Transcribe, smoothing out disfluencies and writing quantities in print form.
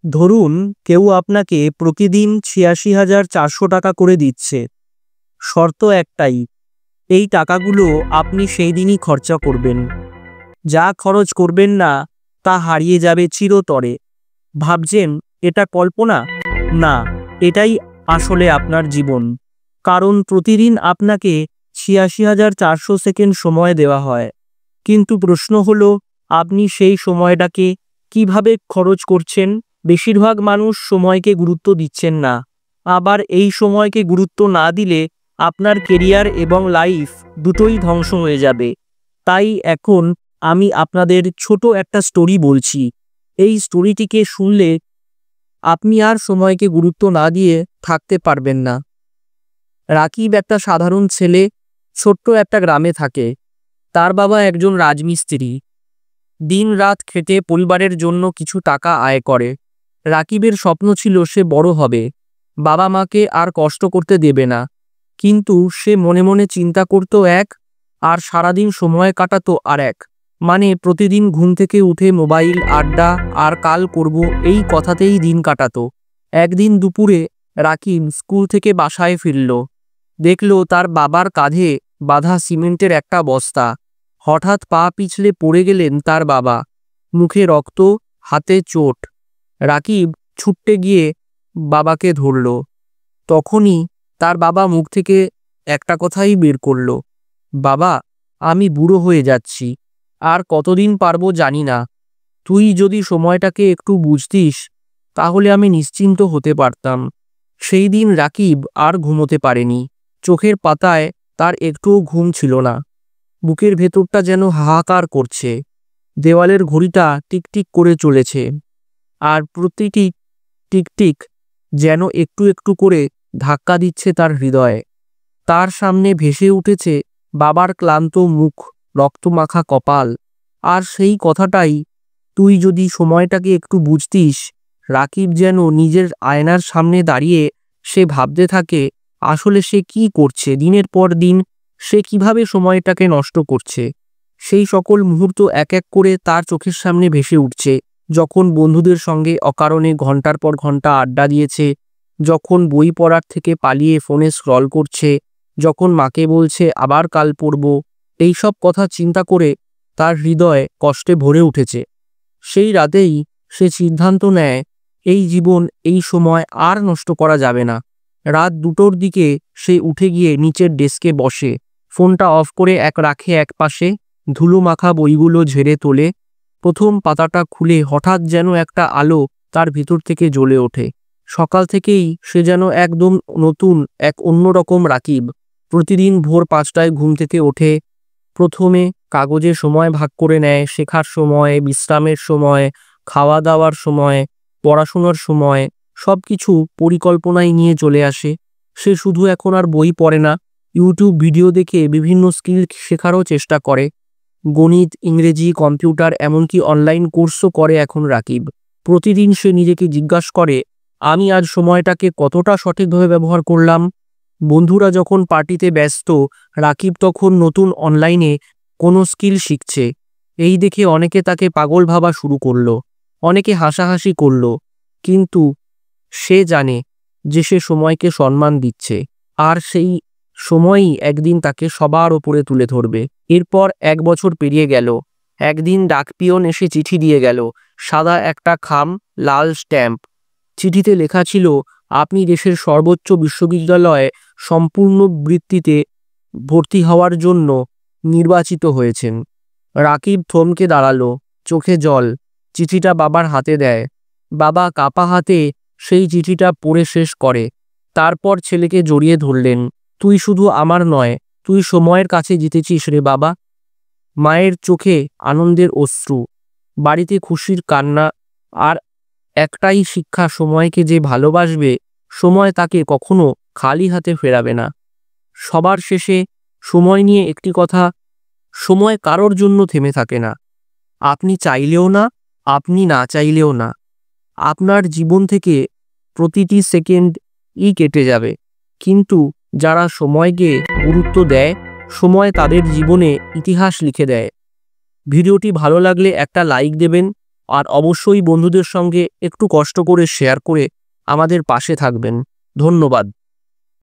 ধরুন কেউ আপনাকে প্রতিদিন ৮৬,৪০০ টাকা করে দিচ্ছে। শর্ত একটাই, এই টাকাগুলো আপনি সেই দিনই খরচা করবেন। যা খরচ করবেন না তা হারিয়ে যাবে চিরতরে। ভাবছেন এটা কল্পনা? না, এটাই আসলে আপনার জীবন। কারণ প্রতিদিন আপনাকে ৮৬,৪০০ সেকেন্ড সময় দেওয়া হয়। কিন্তু প্রশ্ন হলো, আপনি সেই সময়টাকে কিভাবে খরচ করছেন? বেশিরভাগ মানুষ সময়কে গুরুত্ব দিচ্ছেন না। আবার এই সময়কে গুরুত্ব না দিলে আপনার কেরিয়ার এবং লাইফ দুটোই ধ্বংস হয়ে যাবে। তাই এখন আমি আপনাদের ছোট একটা স্টোরি বলছি। এই স্টোরিটিকে শুনলে আপনি আর সময়কে গুরুত্ব না দিয়ে থাকতে পারবেন না। রাকিব একটা সাধারণ ছেলে, ছোট্ট একটা গ্রামে থাকে। তার বাবা একজন রাজমিস্ত্রি। দিন রাত খেটে পরিবারের জন্য কিছু টাকা আয় করে। রাকিবের স্বপ্ন ছিল সে বড় হবে, বাবা মাকে আর কষ্ট করতে দেবে না। কিন্তু সে মনে মনে চিন্তা করত এক, আর সারাদিন সময় কাটাতো আর এক। মানে প্রতিদিন ঘুম থেকে উঠে মোবাইল, আড্ডা আর কাল করব এই কথাতেই দিন কাটাতো। একদিন দুপুরে রাকিব স্কুল থেকে বাসায় ফিরল। দেখল তার বাবার কাঁধে বাঁধা সিমেন্টের একটা বস্তা। হঠাৎ পা পিছলে পড়ে গেলেন তার বাবা। মুখে রক্ত, হাতে চোট। রাকিব ছুটতে গিয়ে বাবাকে ধরল। তখনই তার বাবা মুখ থেকে একটা কথাই বের করল, বাবা, আমি বুড়ো হয়ে যাচ্ছি, আর কতদিন পারবো জানি না। তুই যদি সময়টাকে একটু বুঝতিস তাহলে আমি নিশ্চিন্ত হতে পারতাম। সেই দিন রাকিব আর ঘুমোতে পারেনি। চোখের পাতায় তার একটুও ঘুম ছিল না। বুকের ভেতরটা যেন হাহাকার করছে। দেওয়ালের ঘড়িটা টিকটিক করে চলেছে, আর প্রতিটি টিকটিক যেন একটু একটু করে ধাক্কা দিচ্ছে তার হৃদয়ে। তার সামনে ভেসে উঠেছে বাবার ক্লান্ত মুখ, রক্তমাখা কপাল, আর সেই কথাটাই, তুই যদি সময়টাকে একটু বুঝতিস। রাকিব যেন নিজের আয়নার সামনে দাঁড়িয়ে সে ভাবতে থাকে আসলে সে কি করছে। দিনের পর দিন সে কিভাবে সময়টাকে নষ্ট করছে। সেই সকল মুহূর্ত এক এক করে তার চোখের সামনে ভেসে উঠছে। যখন বন্ধুদের সঙ্গে অকারণে ঘন্টার পর ঘন্টা আড্ডা দিয়েছে, যখন বই পড়ার থেকে পালিয়ে ফোনে স্ক্রল করছে, যখন মাকে বলছে আবার কাল পড়ব। এইসব কথা চিন্তা করে তার হৃদয় কষ্টে ভরে উঠেছে। সেই রাতেই সে সিদ্ধান্ত নেয়, এই জীবন, এই সময় আর নষ্ট করা যাবে না। রাত 2টোর দিকে সে উঠে গিয়ে নিচের ডেস্কে বসে, ফোনটা অফ করে রাখে এক পাশে, ধুলো মাখা বইগুলো ঝেড়ে তোলে। প্রথম পাতাটা খুলে হঠাৎ যেন একটা আলো তার ভিতর থেকে জ্বলে ওঠে। সকাল থেকেই সে যেন একদম নতুন, এক অন্যরকম রাকিব। প্রতিদিন ভোর 5টায় ঘুম থেকে ওঠে। প্রথমে কাগজে সময় ভাগ করে নেয়, শেখার সময়, বিশ্রামের সময়, খাওয়া দাওয়ার সময়, পড়াশোনার সময়। সব কিছু পরিকল্পনায় নিয়ে চলে আসে। সে শুধু এখন আর বই পড়ে না, ইউটিউব ভিডিও দেখে বিভিন্ন স্কিল শেখারও চেষ্টা করে। গণিত, ইংরেজি, কম্পিউটার, এমনকি অনলাইন কোর্সও করে এখন রাকিব। প্রতিদিন সে নিজেকে জিজ্ঞাসা করে, আমি আজ সময়টাকে কতটা সঠিকভাবে ব্যবহার করলাম। বন্ধুরা যখন পার্টিতে ব্যস্ত, রাকিব তখন নতুন অনলাইনে কোনো স্কিল শিখছে। এই দেখে অনেকে তাকে পাগল ভাবা শুরু করলো, অনেকে হাসাহাসি করলো। কিন্তু সে জানে যে সে সময়কে সম্মান দিচ্ছে, আর সেই সময়ই একদিন তাকে সবার ওপরে তুলে ধরবে। এরপর 1 বছর পেরিয়ে গেল। একদিন ডাকপিয়ন এসে চিঠি দিয়ে গেল, সাদা একটা খাম, লাল স্ট্যাম্প। চিঠিতে লেখা ছিল, আপনি দেশের সর্বোচ্চ বিশ্ববিদ্যালয়ে সম্পূর্ণ বৃত্তিতে ভর্তি হওয়ার জন্য নির্বাচিত হয়েছেন। রাকিব থমকে দাঁড়ালো, চোখে জল। চিঠিটা বাবার হাতে দেয়। বাবা কাঁপা হাতে সেই চিঠিটা পড়ে শেষ করে। তারপর ছেলেকে জড়িয়ে ধরলেন, তুই শুধু আমার নয়, তুই সময়ের কাছে জিতেছিস রে বাবা। মায়ের চোখে আনন্দের অশ্রু, বাড়িতে খুশির কান্না, আর একটাই শিক্ষা, সময়কে যে ভালোবাসবে, সময় তাকে কখনো খালি হাতে ফেরাবে না। সবার শেষে সময় নিয়ে একটি কথা, সময় কারোর জন্য থেমে থাকে না। আপনি চাইলেও না, আপনি না চাইলেও না। আপনার জীবন থেকে প্রতিটি সেকেন্ডই কেটে যাবে, কিন্তু যারা সময়কে গুরুত্ব দেয়, সময় তাদের জীবনে ইতিহাস লিখে দেয়। ভিডিওটি ভালো লাগলে একটা লাইক দেবেন, আর অবশ্যই বন্ধুদের সঙ্গে একটু কষ্ট করে শেয়ার করে আমাদের পাশে থাকবেন। ধন্যবাদ।